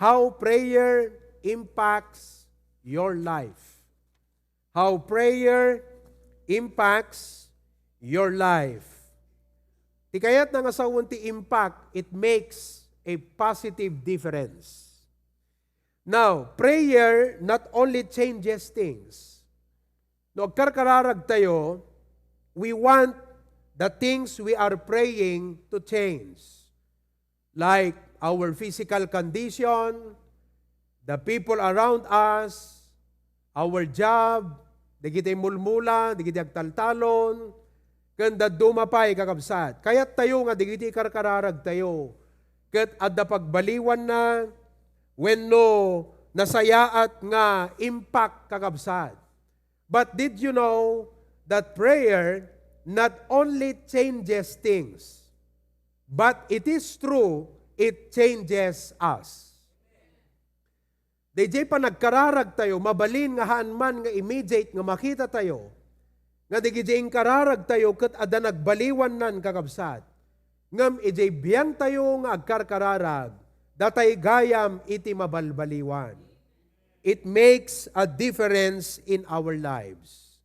how prayer impacts your life. How prayer impacts your life. Ti kayat nga asawon ti impact, it makes a positive difference. Now, prayer not only changes things. No, karkararag tayo, we want the things we are praying to change. Like our physical condition, the people around us, our job, digiti mulmula, digiti agtaltalon, kanda dumapay kakabsat. Kaya't tayo nga digiti karkararag tayo. Kat adda pagbaliwan na, when no nasayaat nga impact kakabsat. But did you know that prayer not only changes things, but it is true, it changes us. DJ pa nagkararag tayo, mabalin nga haan man nga immediate nga makita tayo, nga DJ kararag tayo kat ada nagbaliwan nan kakabsat. Ngam ijay biyang tayo nga agkarkararag, datay gayam iti mabalbaliwan. It makes a difference in our lives.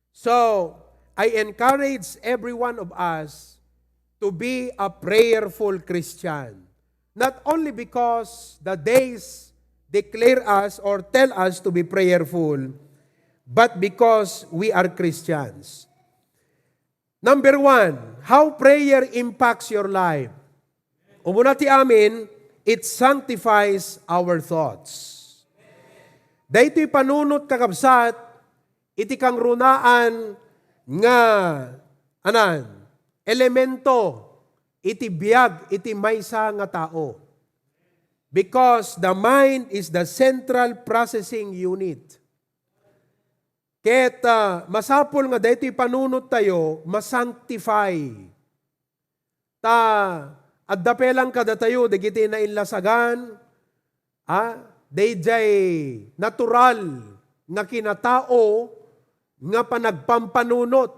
So, I encourage every one of us to be a prayerful Christian. Not only because the days declare us or tell us to be prayerful, but because we are Christians. Number 1, how prayer impacts your life. Umuna ti amin, it sanctifies our thoughts. Daytoy panunot kakabsat, iti kang runaan nga, elemento, iti biyag, iti maysa nga tao. Because the mind is the central processing unit. Ket masapol nga daytoy panunot tayo, masanctify. Adda pelang kada tayo, digiti na inlasagan, dayjay natural nga kinatao nga panagpampanunot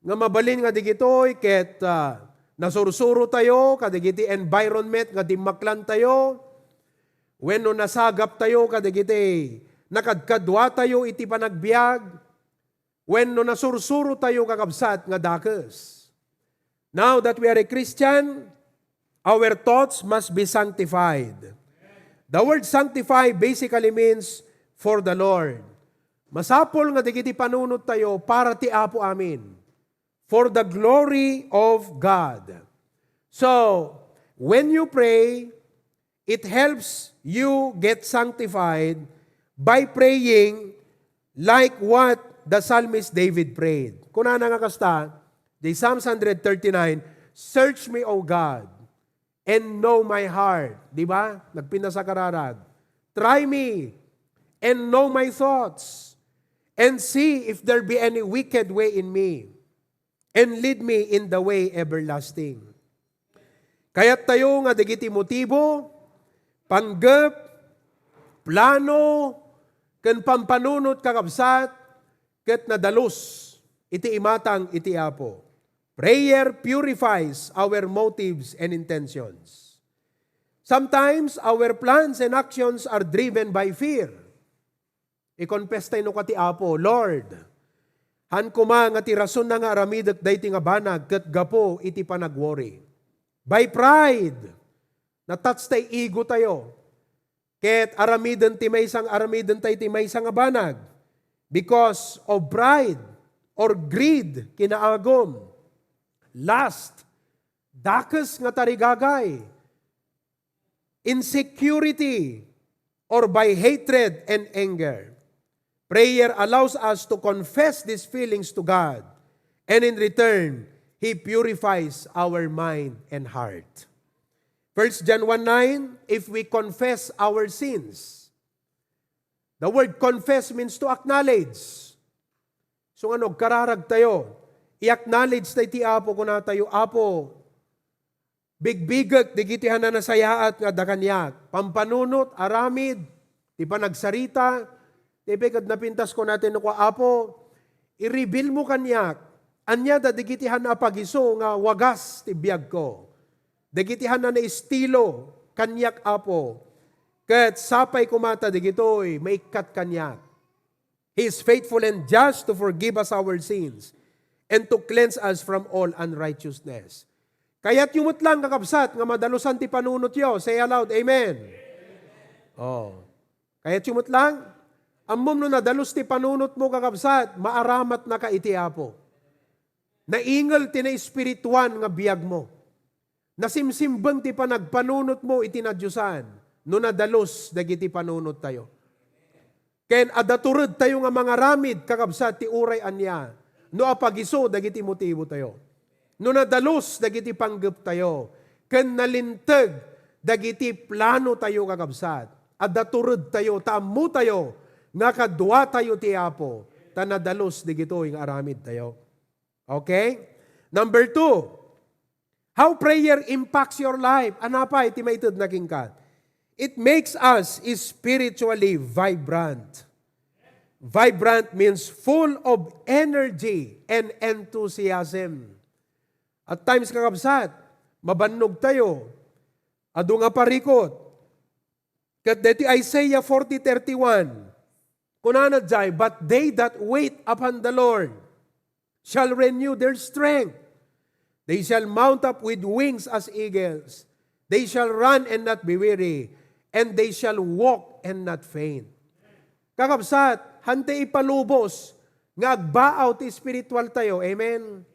nga mabalin nga digitoy ket nasursuro tayo kadigiti environment nga dimmaklan tayo wenno nasagap tayo kadigiti nakadkadwa tayo iti panagbiag wenno nasursuro tayo kakabsat nga dakes. Now that we are a Christian, our thoughts must be sanctified. The word sanctify basically means for the Lord. Masapol nga digiti panunot tayo para ti Apo amin. For the glory of God. So, when you pray, it helps you get sanctified by praying like what the psalmist David prayed. Kuna nga kasta, the Psalms 139, search me, O God, and know my heart. Di ba? Nagpinda sa kararag. Try me and know my thoughts and see if there be any wicked way in me and lead me in the way everlasting. Kaya't tayo nga digiti motibo, panggap, plano, ken pampanunot kakabsat, ket nadalus, iti imatang iti Apo. Prayer purifies our motives and intentions. Sometimes our plans and actions are driven by fear. I-confess tayo no kati Apo, Lord, han kuma nga ti rason na nga aramidak dayti nga banag ket gapo iti panagwori. By pride, na-touch tayo ego tayo. Ket aramiden ti maysang aramiden tayo ti maysang nga banag because of pride or greed kinaagom. Lust, dakes nga tarigagay, insecurity, or by hatred and anger. Prayer allows us to confess these feelings to God, and in return, He purifies our mind and heart. 1 John 1:9, if we confess our sins. The word confess means to acknowledge. So kararag tayo, i-acknowledge tayo ti Apo kung na tayo, Apo, bigbigag, digitihan na nasayaat nga dakanyak, pampanunot, aramid, ti pa nagsarita, ti pekad napintas ko natin ko, Apo, i-reveal mo kanyak, anya da digitihan na pagiso nga wagas ti biyag ko, digitihan na estilo, kanyak Apo, Ket sapay kumata digitoy, maikat kanya. He is faithful and just to forgive us our sins and to cleanse us from all unrighteousness. Kaya't yumot lang kakabsat, nga madalusan ti panunot yo. Say aloud, Amen. Oh. Kaya't yumot lang, ammom no nadalus ti panunot mo kakabsat, maaramat na ka iti Apo. Naingal ti na espirituan nga biyag mo. Nasimsimbang ti panagpanunot mo iti nadyusan, no nadalus dagiti panunot tayo. Ken adaturod tayo nga mga ramid kakabsat ti uray anya, no apagiso dagiti motibo tayo. No nadalus dagiti panggep tayo, ken nalinteg dagiti plano tayo kakabsat. Adaturod tayo, taamu tayo, nga kadwa tayo ti Apo, ta nadalus digito yung aramid tayo. Okay? Number 2, how prayer impacts your life. Anapa iti maitid na kingkat. It makes us spiritually vibrant. Vibrant means full of energy and enthusiasm. At times kakabsat, mabannog tayo. Adu nga parikot. Kat deti Isaiah 40:31. Kunana jay, but they that wait upon the Lord shall renew their strength. They shall mount up with wings as eagles. They shall run and not be weary, and they shall walk and not faint. Kakabsat, hante ipalubos, nga agbaaw ti spiritual tayo. Amen?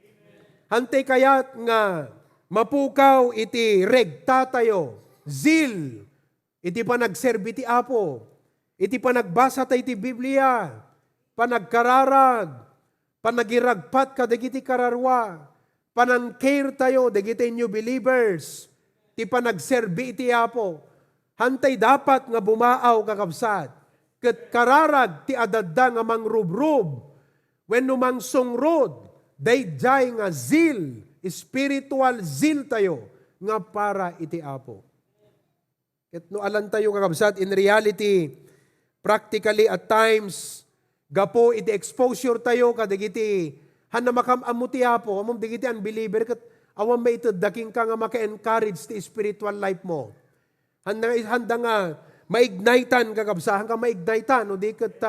Hante kayat nga mapukaw iti regta tayo. Zeal, iti panagserbi ti Apo. Iti panagbasa tayo ti Biblia. Panagkararag. Panagiragpat ka dagiti kararwa. Panangcare tayo dagiti new believers. Iti panagserbi iti Apo. Hantay dapat nga bumaaw kakabsat. Ket kararag ti adadda nga mangrubrub. When numang sungrod, dayjay nga zeal, spiritual zeal tayo nga para iti Apo. Ket no alan tayo kakabsat, in reality, practically at times, gapo iti exposure tayo kadagiti hanamakam ti Apo, amom digiti unbeliever ket awam maited daking ka nga maka-encourage ti spiritual life mo. Handa nga maignitean kakabsahan ka maignitean, o di ket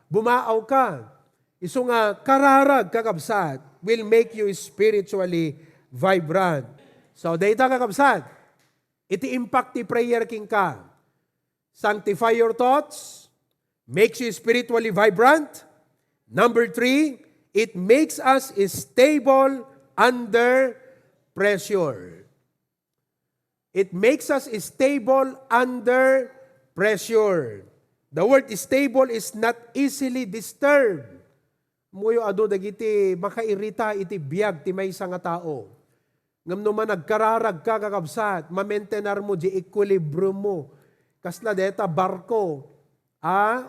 bumaaw ka. Isu nga kararag kakabsat will make you spiritually vibrant. So data kakabsat, iti impact ti prayer king ka. Sanctify your thoughts, makes you spiritually vibrant. Number 3, it makes us stable under pressure. It makes us stable under pressure. The word stable is not easily disturbed. Muyo ado dagiti makairita iti biag ti maysa nga tao. Ngam no man nagkararag ka kakabsat, mamentenar mo di equilibrium mo. Kasla deta barko,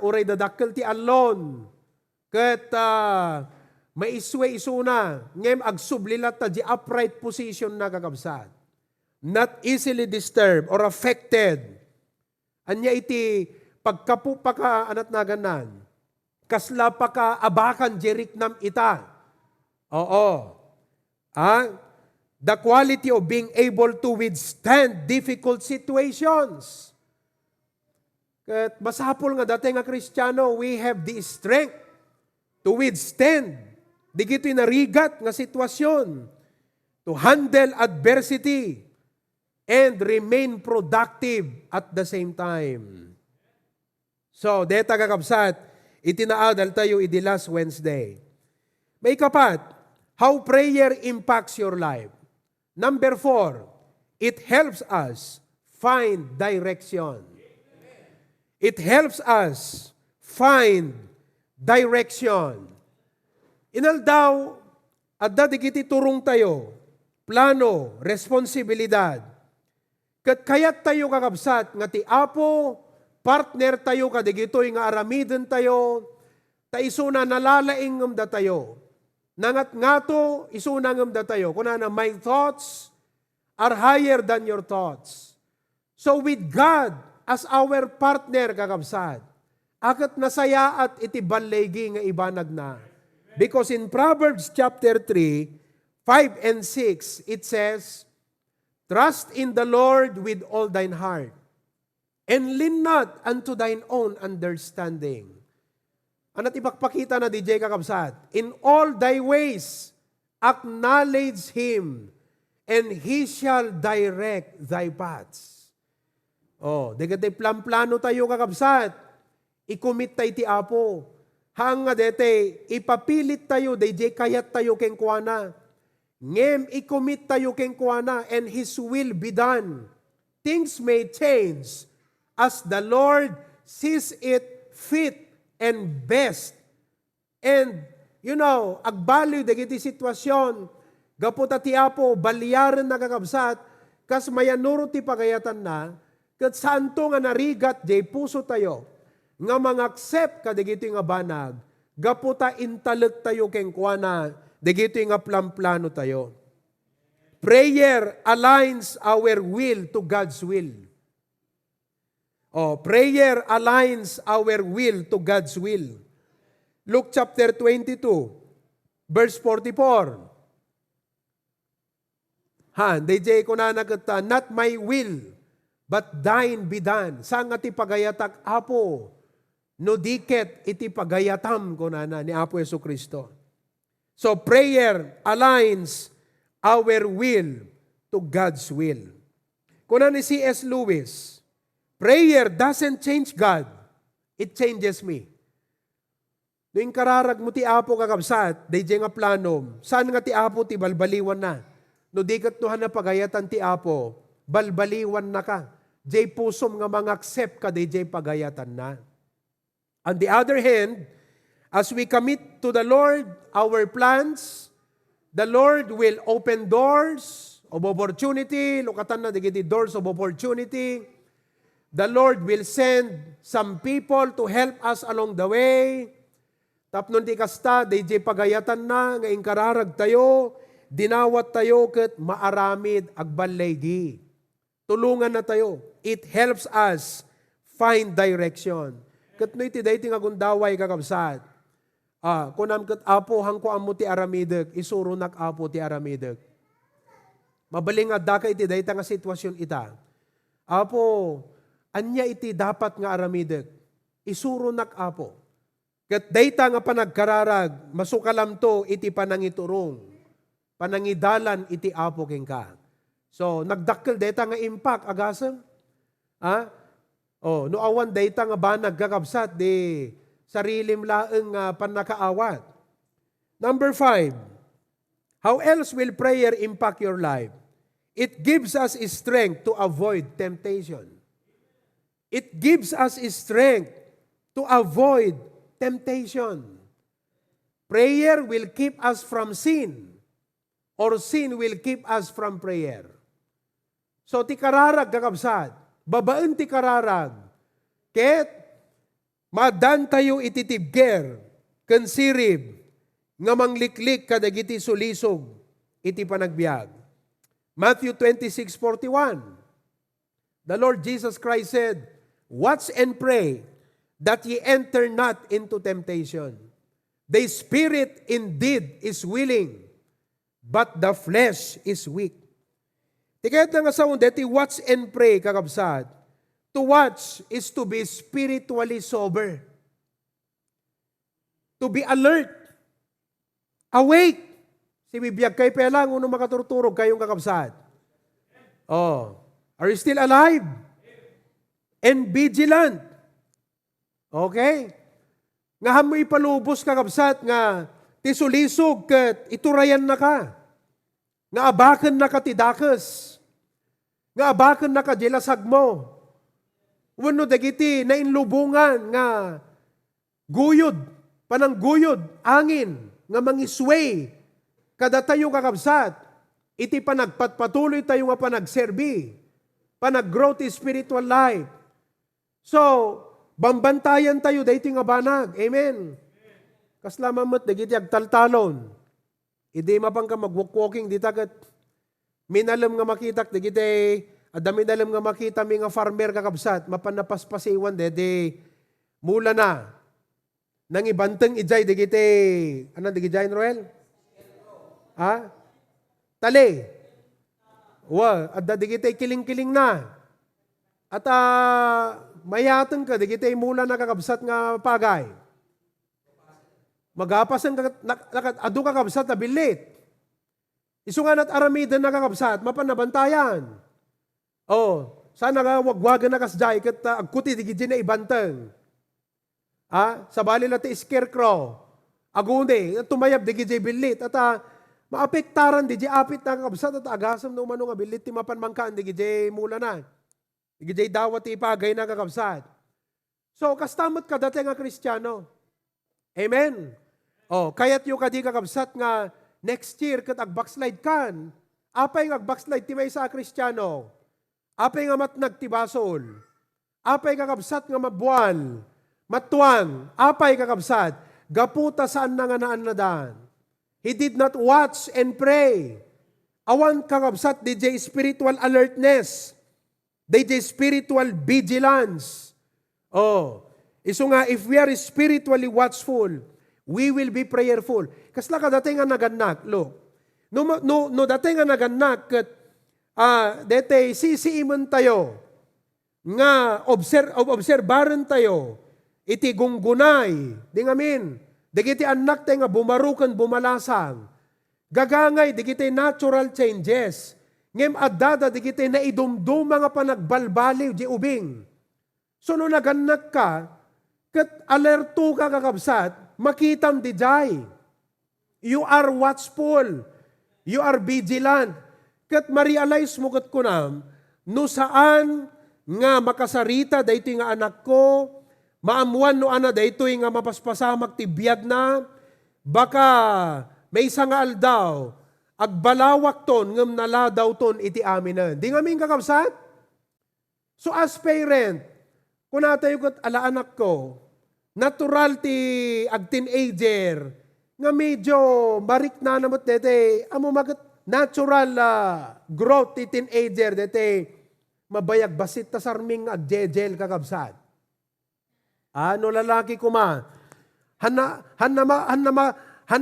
uray dadakkel ti alon. Ket maiswe-isuna, ngem agsublilat ta di upright position na kakabsat. Not easily disturbed or affected. Anya iti pagkapu pa ka anat naganan. Kasla pa ka abakan jeriknam ita. Oo. The quality of being able to withstand difficult situations. Kat masapol nga dati nga Kristiyano, we have the strength to withstand digito'y narigat nga sitwasyon, to handle adversity, and remain productive at the same time. So, deta kakabsat, itinaadal tayo idi last Wednesday. May kapat, how prayer impacts your life. Number 4, it helps us find direction. It helps us find direction. Inaldaw, adda digiti turong tayo, plano, responsibilidad. Kat kayat tayo kakabsat, nga ti Apo, partner tayo kadigitoy nga aramiden tayo, ta isuna nalalaingam da tayo. Nangat ngato, isuna ngam da tayo. Kunana, my thoughts are higher than your thoughts. So with God as our partner kakabsat, akat nasaya at iti balegi nga ibanag na. Because in Proverbs chapter 3, 5 and 6, it says, trust in the Lord with all thine heart, And lean not unto thine own understanding. Ano't ipakpakita na DJ kakabsat? In all thy ways, acknowledge Him, and He shall direct thy paths. Oh, dagiti plano tayo kakabsat. I-commit tayo ti Apo. Hanga dete, ipapilit tayo, DJ kayat tayo keng kuana. Ngem, i-commit tayo keng kuana, and His will be done. Things may change as the Lord sees it fit and best. And, agbaliw dagiti sitwasyon, gaputa ti Apo, balyaran na kakabsat, kas mayanuro ti pagayatan na, kat santo nga narigat, jay puso tayo, nga mang-accept ka dagiti nga banag, gaputa intalag tayo keng kuana, dagiti nga plano tayo. Prayer aligns our will to God's will. Prayer aligns our will to God's will. Luke chapter 22, verse 44. DJ ko na nagkata, not my will, but thine be done. Sanga ti pagayatak Apo, no diket iti pagayatam ko na ni Apo Jesucristo. So prayer aligns our will to God's will. Kuna ni C.S. Lewis, prayer doesn't change God, it changes me. Noong kararag mo ti Apo kakabsat, DJ nga plano, saan nga ti Apo ti balbaliwan na? No di katnuhan na pagayatan ti Apo, balbaliwan na ka. Jay pusom nga mang-accept ka, DJ pagayatan na. On the other hand, as we commit to the Lord our plans, the Lord will open doors of opportunity, lukatan na digiti doors of opportunity. The Lord will send some people to help us along the way. Tapnon ti kasta, DJ pagayatan na, nga inkararag tayo, dinawat tayo ket maaramid agbalegi. Tulungan na tayo. It helps us find direction. Ket no iti dayti nga gundaway kakabsat. Kunam ket Apo hangko ammo ti aramidek, isuro nak Apo ti aramidek. Mabaling adda ka iti dayta nga sitwasyon ita. Apo, anya iti dapat nga aramidek, isuro nak Apo. Ket dayta nga panagkararag, masukalam to iti panangiturong, panangidalan iti Apo kengka. So, nagdakkel dayta nga impact, agasem? No awan dayta nga banag kakabsat, di sarilim laeng panakaawat. Number 5, how else will prayer impact your life? It gives us strength to avoid temptation. It gives us strength to avoid temptation. Prayer will keep us from sin, or sin will keep us from prayer. So ti kararag kakabsat, babaan ti kararag, ket madan tayo ititibger, kensirib, nga mangliklik kadagiti sulisog, iti panagbiag. Matthew 26:41, the Lord Jesus Christ said, watch and pray, that ye enter not into temptation. The spirit indeed is willing, but the flesh is weak. Tikayat na nga sa deti watch and pray, kakabsat. To watch is to be spiritually sober. To be alert. Awake. Si bibiyag kay pelang, unong makaturturog kayong kakabsat. Are you still alive? And vigilant. Okay? Nga hamoy palubos kakabsat nga tisulisog ket iturayan na ka. Nga abakan na ka tidakas. Nga abakan na ka jelasag mo. Wano dagiti na inlubungan nga guyod, panangguyod, angin, nga mangisway, kada tayo kakabsat, iti panagpatuloy tayo nga panagserbi, panaggrow ti spiritual life. So, bambantayan tayo dayti nga banag. Amen. Kaslamamat, dagiti agtaltalon. Idi mapang ka mag-walking, dita kat minalam nga makitak, dagiti adaminalam nga makita mi nga farmer kakabsat, mapanapaspasiwan, dede mula na. Nang ibanteng ijay, dagiti, anong dagiti Noel? Tali. Adda dagiti kiling-kiling na. At mayatan ka, di kita mula nakakabsat nga pagay. Magapasan adu kakabsat na bilit. Isungan at aramidan nakakabsat, mapanabantayan. Sana nga wagwagan na kasjay kat agkuti di giti na ibanteng. Sa bali natin scarecrow. Agune, tumayab di giti bilit. At maapektaran di giti apit nakakabsat at agasam no umano nga bilit ti mapanmangkaan di giti mula na. Di giti dawat ti ipagay nakakabsat. So, kastamot ka dati nga Kristiyano. Amen. Kaya't yung kadi kakabsat nga next year kat ag-backslide kan. Apay nga ag-backslide ti may sa Kristiyano. Apay nga matnag ti basol. Apay kakabsat nga mabual. Matuan. Apay kakabsat. Gaputa saan na nga naannadan. He did not watch and pray. Awan kakabsat DJ spiritual alertness. DJ spiritual vigilance. Iso nga, if we are spiritually watchful, we will be prayerful. Kasla ka dati nga naganak, lo. No dati nga naganak, dete sisiiman tayo, nga obserbaran tayo, iti gunggunay, di ngamin, di kiti anak tayo nga bumarukan bumalasang, gagangay, di kiti natural changes, ngem adada, di kiti naidumdum mga panagbalbaliw, di ubing. So no naganak ka, kat alerto ka kakabsat, makitam di jay. You are watchful. You are vigilant. Kat ma-realize mo kat kunam, no saan nga makasarita dayto nga anak ko, maamuan no ana dayto nga mapaspasamak ti biyag na, baka may isa nga aldaw, agbalawak ton, ngam naladaw ton iti aminan. Di nga min kakabsat? So as parent, kung natayo kat ala anak ko, natural ti ag-teenager, nga medyo marik na namot dete, amo magat natural growth ti teenager dete, mabayag basit ta sarming agjejel kakabsat. Ano lalaki ko ma, han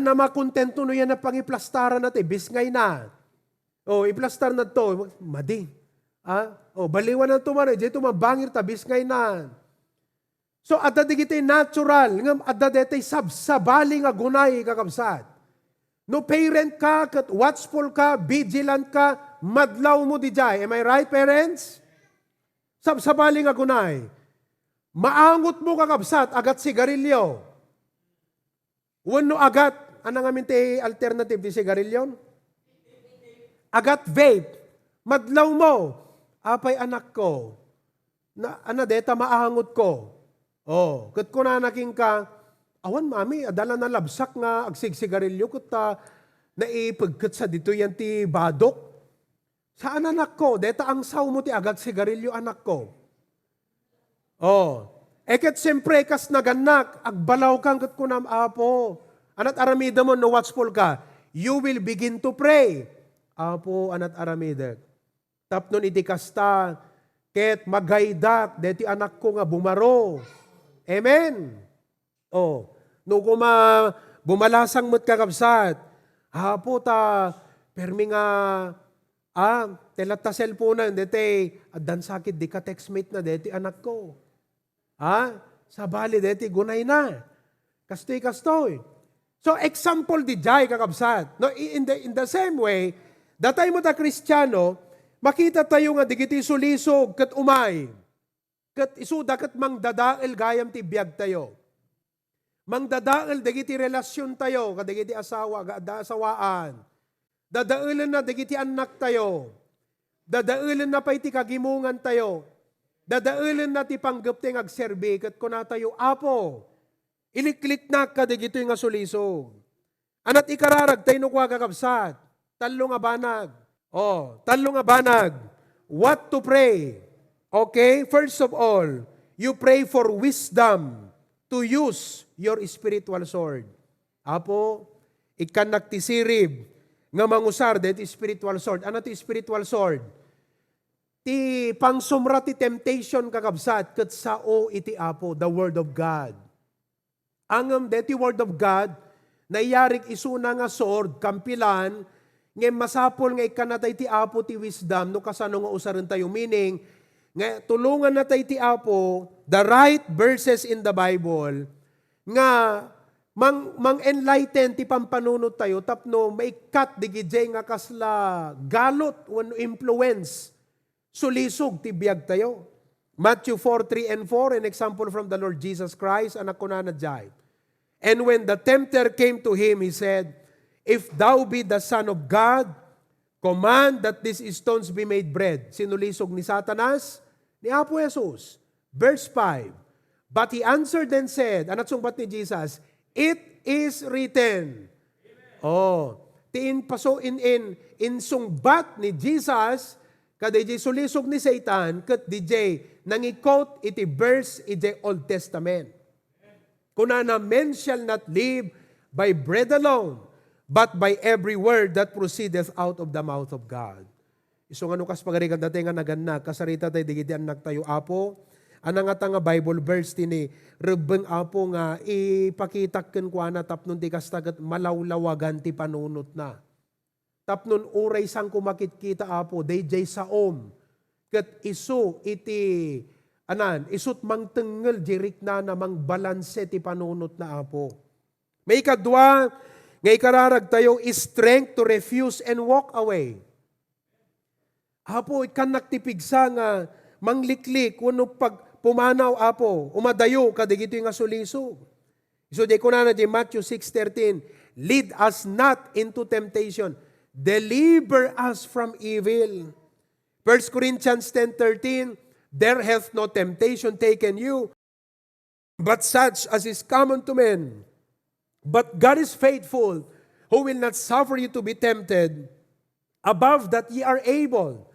na makontento no yan na pangiplastaran natin, bisngay na. Iplastar na to, madi. Baliwan na to man, dito mabangir ta, bisngay na. So, adda digiti natural, ngam adda detay sabsabali nga gunay kakabsat. No parent ka, kat watchful ka, vigilant ka, madlaw mo di jay. Am I right, parents? Sabsabali nga gunay. Maangot mo kakabsat, agat sigarilyo. Wano agat, anang amin ti alternative di sigarilyo? Agat vape. Madlaw mo. Apay anak ko. Deta maangot ko. Kat ko na naking ka, awan mami, adala na labsak nga agsigsigarilyo, kat naipagkat sa dito yan ti badok. Saan anak ko? Deta ang saw mo ti agag sigarilyo anak ko. Kat siyempre, kas naganak, agbalaw kang kat ko na, apo, anat aramida mo, no watchful ka, you will begin to pray. Apo, anat aramida. Tapnon iti kasta, ket magaydak, deti anak ko nga bumaro. Amen. No kuma bumalasang mo't kakabsat, hapo ta, permi nga, telat ta cellphone dete, adan sakit di ka textmate na deti anak ko. Sabali deti gunay na. Kastoy. So example di jay kakabsat. No, in the same way, datay mo ta Kristiyano, makita tayo nga digiti sulisog kat umay. Kat isuda kat mangdadael gayam ti biyag tayo. Mangdadael digiti relasyon tayo, kadigiti asawa, asawaan. Dadaelan na digiti anak tayo. Dadaelan na pa iti kagimungan tayo. Dadaelan na ti panggap ti agserbi, kat kuna tayo, apo, iliklik na kadigito yung asulisog. Anat ikararag tayo no kwa kakabsat. Talo nga banag. Talo nga banag. What to pray? Okay, first of all, you pray for wisdom to use your spiritual sword. Apo, ikan nagtisirib nga mangusar deti spiritual sword. Ano ti spiritual sword? Ti pangsumra ti temptation kakabsat ket sao iti apo, the word of God. Angam deti word of God, nayarik isuna nga sword, kampilan, ngem masapol nga ikanatay ti apo ti wisdom, no kasano nga usaran tayo, meaning, nga tulungan na tayo ti Apo, the right verses in the Bible, nga mang-enlighten ti pampanunod tayo, tapno maikat di gijay nga kasla galot when influence, sulisog ti biyag tayo. Matthew 4:3 and 4, an example from the Lord Jesus Christ, anak ko na jay. And when the tempter came to him, he said, if thou be the Son of God, command that these stones be made bread. Sinulisog ni Satanas, ni Apo Jesus. Verse 5, but he answered and said, anat sungbat ni Jesus, it is written. Amen. Oh, tiin paso in sungbat ni Jesus, kada di sulisog ni Satan, kat DJ nangikot iti verse iti Old Testament. Kunana, men shall not live by bread alone, but by every word that proceedeth out of the mouth of God. Iso nga nukas pagarigan dati nga naganag, kasarita tayo digiti anak tayo Apo, anang nga Bible verse tini, rebeng Apo nga ipakitakken ko na tapnon ti kastagat malawlawagan ti panunot na. Tapnon uray sang kumakit kita Apo, dayjay saom, ket iso iti isut mang tengel jirik na namang balanse ti panunot na Apo. May kadwa, ngay kararag tayo is strength to refuse and walk away. Apo, ikan naktipigsa nga mangliklik, wano pag pumanaw Apo, umadayo, kadigito yung asuliso. So, di ko na di Matthew 6:13, lead us not into temptation, deliver us from evil. 1 Corinthians 10:13, there hath no temptation taken you, but such as is common to men. But God is faithful, who will not suffer you to be tempted above that ye are able,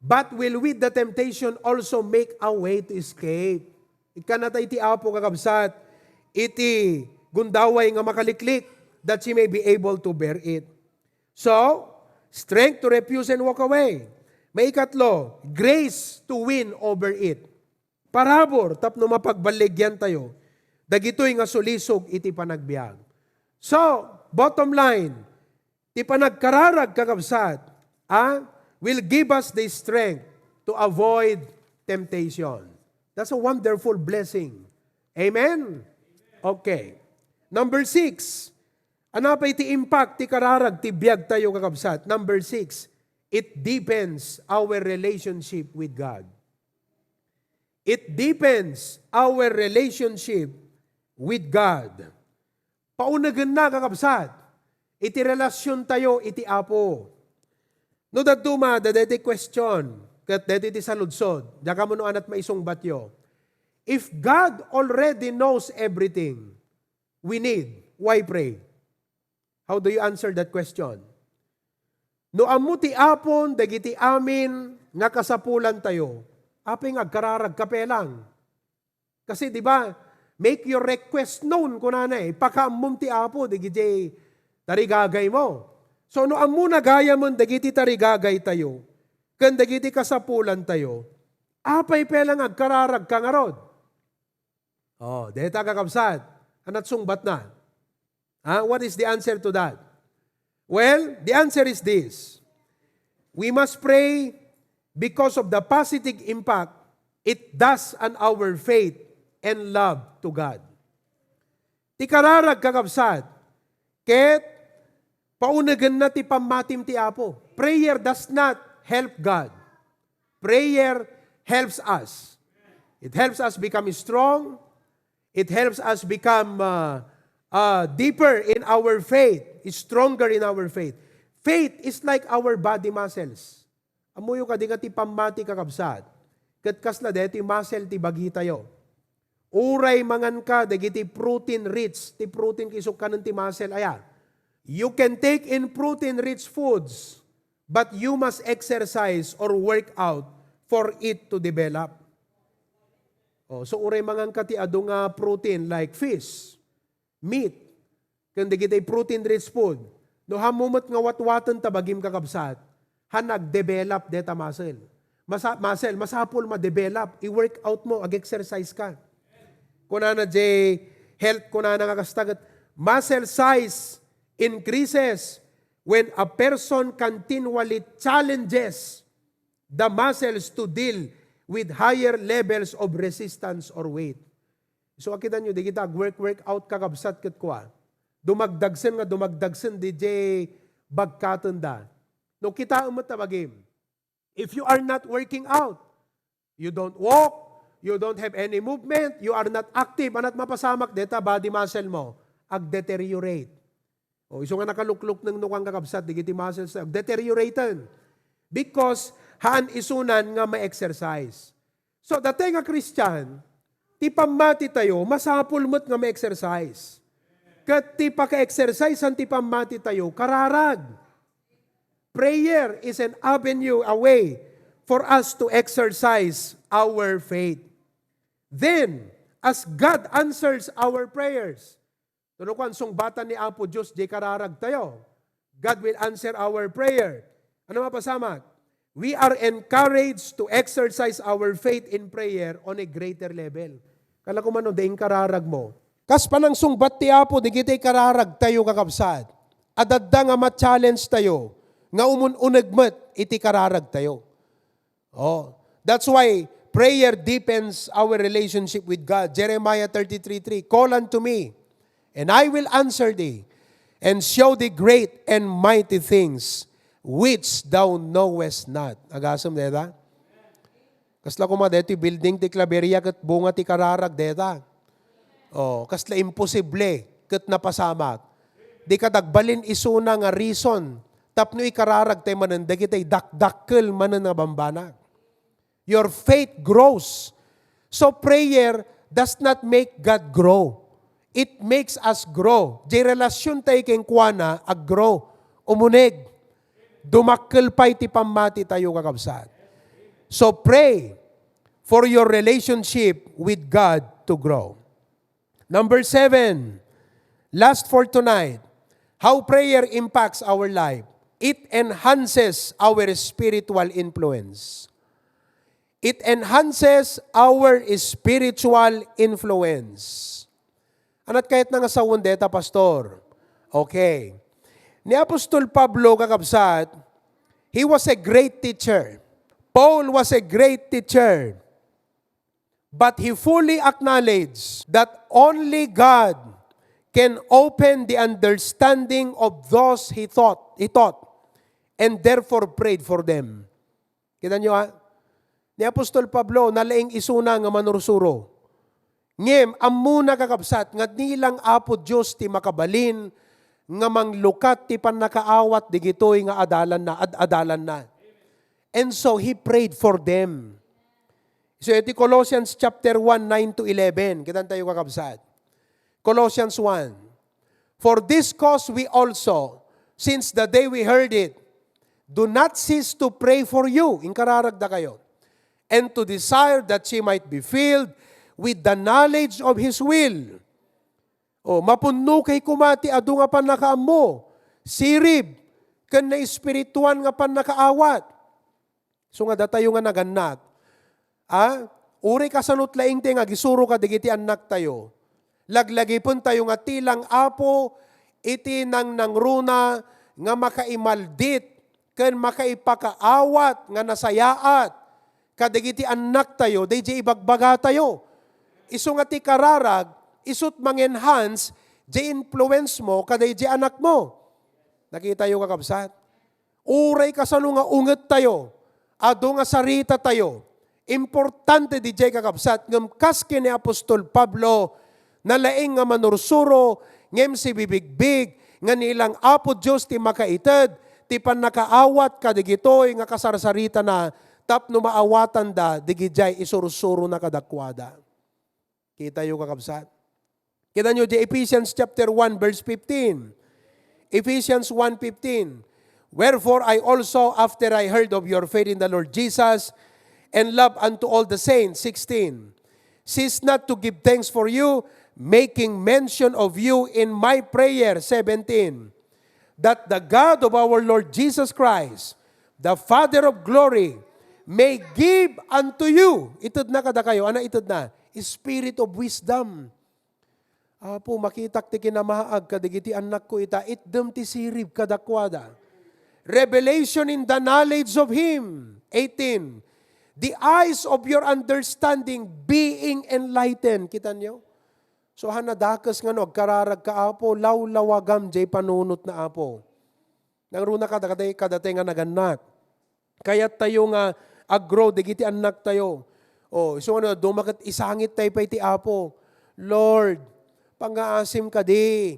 but will with the temptation also make a way to escape. Ikanata iti Apo kakabsat, iti gundaway nga makaliklik, that she may be able to bear it. So, strength to refuse and walk away. May ikatlo, grace to win over it. Parabor, tapno mapagbaligyan tayo. Dagitoy nga sulisog iti panagbiag. So, bottom line, ti panagkararag kakabsat, will give us the strength to avoid temptation. That's a wonderful blessing. Amen? Okay. Number 6, ano pa iti impact ti kararag ti biag tayo kakabsat? Number 6, it deepens our relationship with God. It deepens our relationship with God. Paunagan na kakabsat, iti relasyon tayo iti Apo. No daduma, dadete question, kat dadete sa ludsod, daka mo no anat maisong batyo. If God already knows everything we need, why pray? How do you answer that question? No amuti apon, dagiti amin, nga kasapulan tayo, aping agkararag kapelang. Kasi di ba, make your request known ko na pakaamum ti apo, dagiti tarigagay mo. So no amu nagaya mo, dagiti tarigagay tayo, kan dagiti kasapulan tayo, apay pelang agkararag kangarod. Oh, deta kakabsat, anat sungbat na. What is the answer to that? Well, the answer is this. We must pray because of the positive impact it does on our faith and love to God. Ti kararag kakabsat, ket paunagan na ti pamatim ti Apo. Prayer does not help God. Prayer helps us. It helps us become strong. It helps us become deeper in our faith, stronger in our faith. Faith is like our body muscles. Amuyo ka di nga ti pamati kakabsat. Kat kasla ti muscle ti bagi tayo. Uray mangan ka, dagiti protein rich, ti protein kisok ka ng ti muscle, aya. You can take in protein rich foods, but you must exercise or work out for it to develop. So uray mangan ka ti adu nga protein like fish, meat, kung dagiti protein rich food, no hamumot nga watwatan tabagim kakabsat, nag-develop deta muscle. Masapol ma-develop, i-work out mo, ag-exercise ka. Kunana health kunana nga kastagat, muscle size increases when a person continually challenges the muscles to deal with higher levels of resistance or weight. So akita nyo, di kita work out kakabsat kat kwa. Dumagdagsen DJ bagkatanda. No kita umatabagim. If you are not working out, you don't walk, you don't have any movement, you are not active, anat mapasamak deta body muscle mo, ag-deteriorate. O iso nga nakalukluk ng nukang kakabsat, digiti muscles, ag-deterioraten. Because haan isunan nga ma-exercise. So datay nga Christian, ti pamati tayo, masapul mo't nga ma-exercise. Kat ti paka-exercise ang ti pamati tayo, kararag. Prayer is an avenue, a way for us to exercise our faith. Then, as God answers our prayers, tunukan sungbatan ni Apo Diyos, di kararag tayo. God will answer our prayer. Ano mapasamak? We are encouraged to exercise our faith in prayer on a greater level. Kala ko man, daing kararag mo. Kas panang sungbat ti Apo, di kita'y kararag tayo kakabsat. Adadda nga ma-challenge tayo, nga umununagmat, iti kararag tayo. Oh, that's why prayer deepens our relationship with God. Jeremiah 33:3, call unto me, and I will answer thee, and show thee great and mighty things, which thou knowest not. Agasam deta? Kasla kuma deti building ti klaberya kat bunga ti kararag deta. Oh, kasla imposible kat napasamak. Di ka dagbalin isuna nga reason, tapno ikararag tayo manan, dagitay dakdakkel manan nga bambanag. Your faith grows. So prayer does not make God grow. It makes us grow. Di relasyon tayo keng kuana, ag-grow. Umunig. Dumakkel pa iti pamati tayo kakabsat. So pray for your relationship with God to grow. Number 7, last for tonight, how prayer impacts our life. It enhances our spiritual influence. It enhances our spiritual influence. Anat kahit nga sa wundeta, Pastor. Okay. Ni Apostol Pablo kakabsat, he was a great teacher. Paul was a great teacher. But he fully acknowledged that only God can open the understanding of those he taught, and therefore prayed for them. Kita nyo ha? Ni Apostol Pablo, nalaing isuna nga manursuro. Ngem, amuna kakabsat, nga nilang Apo Diyos ti makabalin, nga manglukat ti panakaawat, di gito'y nga adalan na. And so, he prayed for them. So, iti Colossians chapter 1, 9-11. Kitan tayo kakabsat. Colossians 1. For this cause we also, since the day we heard it, do not cease to pray for you. Inkararagda kayo. And to desire that she might be filled with the knowledge of His will. O, mapunno kay kumati adu nga pan nakaammo. Sirib, kan na espirituan nga pan nakaawat. So nga datayo nga naganak. Uri kasanot laing te nga gisuro ka digiti anak tayo. Laglagi pun tayo nga tilang Apo, iti nang nangruna nga makaimaldit, ken makaipakaawat nga nasayaat, kadagiti anak tayo, DJ ibagbaga tayo. Isu nga ti kararag, isut mang-enhance, di influence mo, kadagiti anak mo. Nakita yung kakabsat? Uray kasano nga unget tayo, ado nga sarita tayo. Importante DJ kakabsat, ngam kaske ni Apostol Pablo, nalaing nga manursuro, ngem si bibigbig, nga nilang Apo Diyos ti makaited, ti pan nakaawat kadigitoy nga kasarsarita na tapno maawatan da digijay isursuro na kadakwada. Kita yung kakabsat. Kita nyo di Ephesians chapter 1 verse 15. Ephesians 1:15. Wherefore I also, after I heard of your faith in the Lord Jesus and love unto all the saints, 16. Cease not to give thanks for you, making mention of you in my prayer, 17. That the God of our Lord Jesus Christ, the Father of glory, may give unto you. Itod na kada kayo. Ano itod na? Spirit of wisdom. Apo, makitak ti kinamaag kadigiti anak ko ita, itdem ti sirib kadakwada. Revelation in the knowledge of Him. 18. The eyes of your understanding being enlightened. Kita niyo? So hanadakas nga no, kararag ka apo, lawlawagam jay panunot na apo. Nangruna ka, kadatay nga naganak. Kaya tayo nga agro, digiti anak tayo. O, so ano, dumakat isangit tayo pa iti apo. Lord, pangaasim ka di.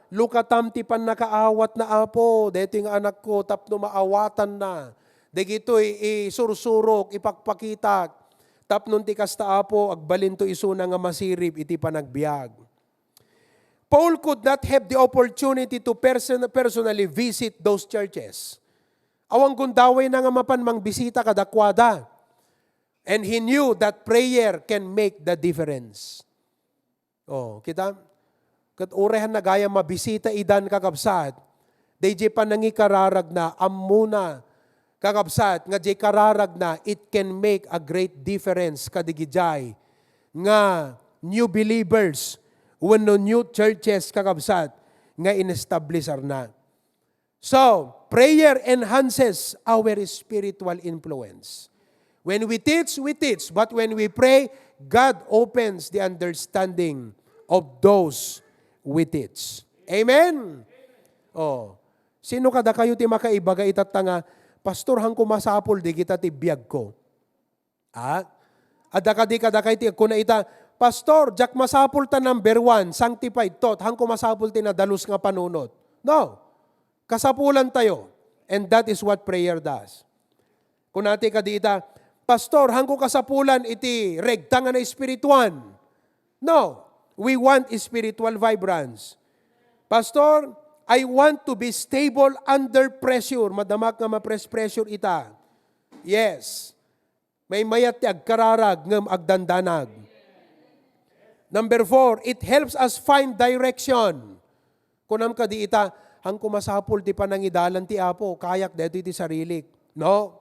Lukatam ti pan nakaawat na apo. Dito yung anak ko, tapno maawatan na. Dagito'y isursurok, ipakpakitak. Tapnon ti kasta apo, agbalin to isuna nga masirip, iti panagbiag. Paul could not have the opportunity to personally visit those churches. Awang gundaway na nga mapanmang bisita kadakwada. And he knew that prayer can make the difference. Oh, kita? Kat urehan na gaya mabisita idan kakabsat, day jay panangikararag na amuna kakabsat, nga jay kararag na it can make a great difference kadigijay nga new believers when no new churches kakabsat nga in-establish na. So, prayer enhances our spiritual influence. When we teach, but when we pray, God opens the understanding of those we teach. Amen? Oh. Sino kada kayo ti makaibaga itatanga, Pastor, hang kumasapol di kita ti biyag ko. Ada kayo ti kuna ita, Pastor, jak masapol ta number 1, sanctified thought, hang kumasapol ti na dalus nga panunot. No. Kasapulan tayo. And that is what prayer does. Kung natin ka dita, Pastor, hang ko kasapulan iti regta nga na spirituan. No. We want spiritual vibrance. Pastor, I want to be stable under pressure. Madamak nga ma-pressure ita. Yes. May mayat ti agkararag ngem agdandanag. Number 4, it helps us find direction. Kunam ka di ita, hang kumasapol ti panangidalan ti apo, kayak deto iti sarilik. No.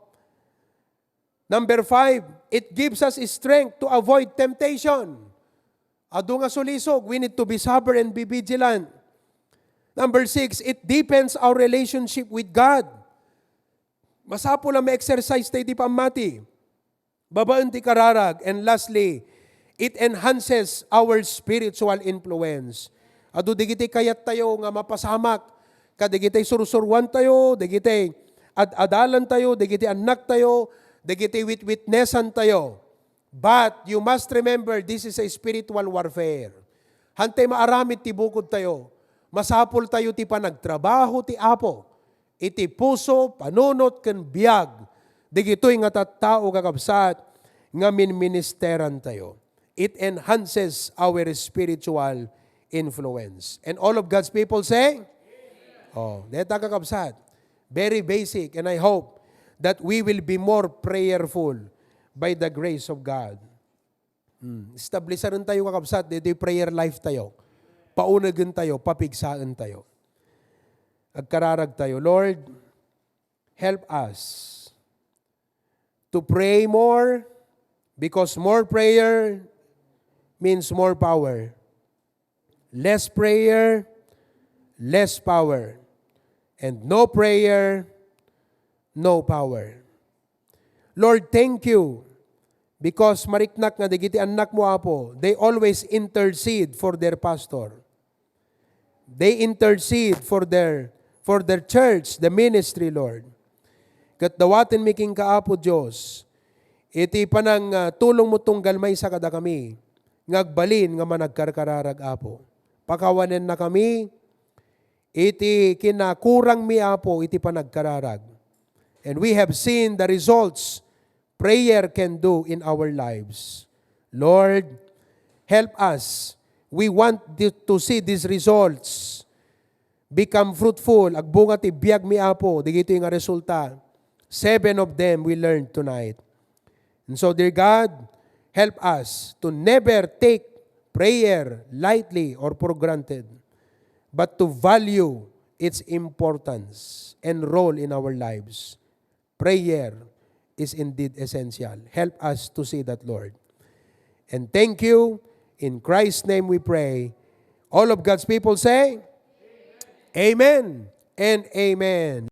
Number 5, it gives us strength to avoid temptation. Adu nga sulisog, we need to be sober and be vigilant. Number 6, it deepens our relationship with God. Masapol na ma-exercise tayo di pamati. Babaan ti kararag. And lastly, it enhances our spiritual influence. Adu digiti kayat tayo nga mapasamak. Kadigiti sursurwan tayo, digiti adalan tayo, digiti anak tayo, digiti witnessan tayo. But you must remember, this is a spiritual warfare. Hantay maaramid ti bukod tayo. Masapol tayo ti panagtrabaho ti apo. Iti puso, panunot, ken biag. Digito'y nga tattao kakabsat, nga minministeran tayo. It enhances our spiritual influence. And all of God's people say, oh, deta kakabsat. Very basic, and I hope that we will be more prayerful by the grace of God. Establishan tayo kakabsat, dito yung prayer life tayo. Paunagan tayo, papigsaan tayo. Agkararag tayo, Lord, help us to pray more because more prayer means more power. Less prayer, less power. And no prayer, no power. Lord, thank you because mariknak nga digiti anak mo apo, they always intercede for their pastor. They intercede for their church, the ministry, Lord. Kat dawatin miking kaapo Diyos, iti panang tulong mo tunggal may sa kada kami, ngagbalin nga managkarkararag apo. Pakawanen na kami, iti kinakurang mi apo, iti panagkararag. And we have seen the results prayer can do in our lives. Lord, help us. We want to see these results become fruitful. Agbunga ti biag mi apo, digito yung resulta. 7 of them we learned tonight. And so, dear God, help us to never take prayer lightly or for granted, but to value its importance and role in our lives. Prayer is indeed essential. Help us to see that, Lord. And thank you. In Christ's name we pray. All of God's people say, Amen and amen.